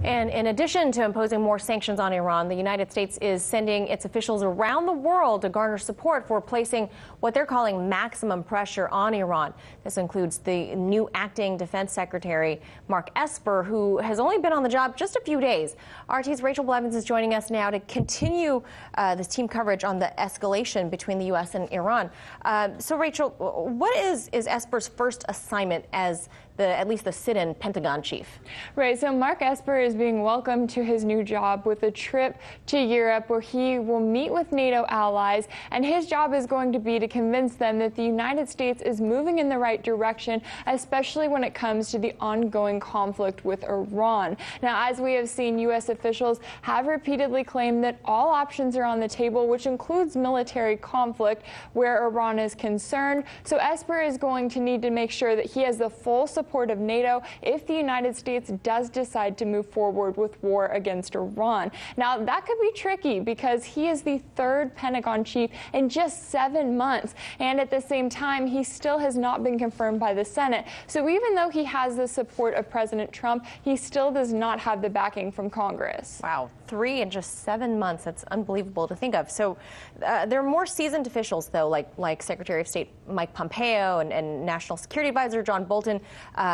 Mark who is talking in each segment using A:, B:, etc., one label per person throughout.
A: And in addition to imposing more sanctions on Iran, the United States is sending its officials around the world to garner support for placing what they're calling maximum pressure on Iran. This includes the new acting Defense Secretary Mark Esper, who has only been on the job just a few days. RT's Rachel Blevins is joining us now to continue this team coverage on the escalation between the U.S. and Iran. So, Rachel, what is Esper's first assignment as at least the sit-in Pentagon chief?
B: Right, so Mark Esper is being welcomed to his new job with a trip to Europe where he will meet with NATO allies, and his job is going to be to convince them that the United States is moving in the right direction, especially when it comes to the ongoing conflict with Iran. Now, as we have seen, U.S. officials have repeatedly claimed that all options are on the table, which includes military conflict where Iran is concerned. So Esper is going to need to make sure that he has the full support of NATO if the United States does decide to move forward with war against Iran. Now, that could be tricky because he is the third Pentagon chief in just 7 months, and at the same time, he still has not been confirmed by the Senate. So even though he has the support of President Trump, he still does not have the backing from Congress.
A: Wow, 3 in just 7 months. That's unbelievable to think of. So there are more seasoned officials, though, like Secretary of State Mike Pompeo and National Security Advisor John Bolton.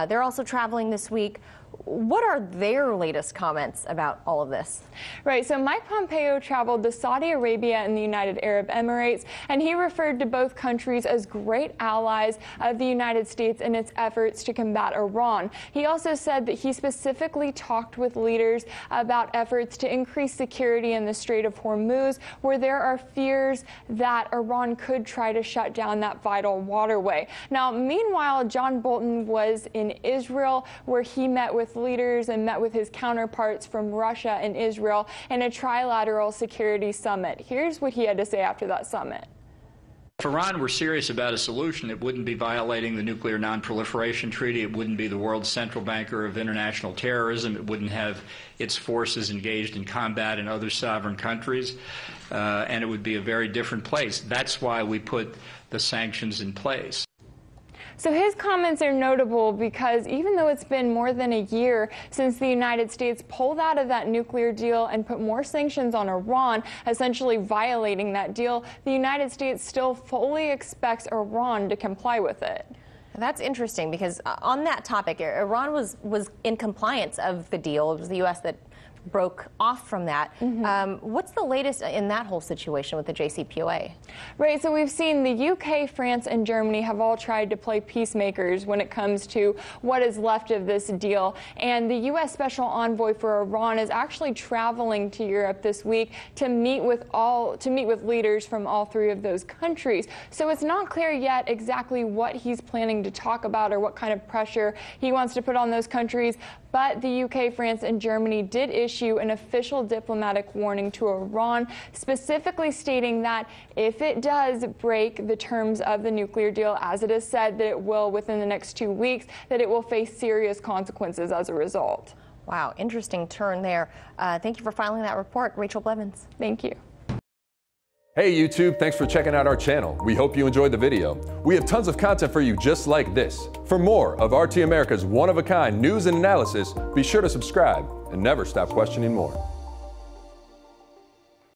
A: They're also traveling this week. What are their latest comments about all of this?
B: Right, so Mike Pompeo traveled to Saudi Arabia and the United Arab Emirates, and he referred to both countries as great allies of the United States in its efforts to combat Iran. He also said that he specifically talked with leaders about efforts to increase security in the Strait of Hormuz, where there are fears that Iran could try to shut down that vital waterway. Now, meanwhile, John Bolton was in Israel, where he met with leaders and met with his counterparts from Russia and Israel in a trilateral security summit. Here's what he had to say after that summit.
C: If Iran were serious about a solution, it wouldn't be violating the Nuclear Non-Proliferation Treaty. It wouldn't be the world's central banker of international terrorism. It wouldn't have its forces engaged in combat in other sovereign countries. And it would be a very different place. That's why we put the sanctions in place.
B: So his comments are notable because even though it's been more than a year since the United States pulled out of that nuclear deal and put more sanctions on Iran, essentially violating that deal, the United States still fully expects Iran to comply with it.
A: That's interesting because on that topic, Iran was in compliance of the deal. It was the U.S. that broke off from that. What's the latest in that whole situation with the JCPOA?
B: Right, so we've seen the UK, France, and Germany have all tried to play peacemakers when it comes to what is left of this deal. And the U.S. Special Envoy for Iran is actually traveling to Europe this week to meet with leaders from all 3 of those countries. So it's not clear yet exactly what he's planning to talk about or what kind of pressure he wants to put on those countries. But the UK, France, and Germany did issue an official diplomatic warning to Iran, specifically stating that if it does break the terms of the nuclear deal, as it is said that it will within the next 2 weeks, that it will face serious consequences as a result.
A: Wow, interesting turn there. Thank you for filing that report, Rachel Blevins.
B: Thank you.
D: Hey YouTube, thanks for checking out our channel. We hope you enjoyed the video. We have tons of content for you just like this. For more of RT America's one-of-a-kind news and analysis, be sure to subscribe and never stop questioning more.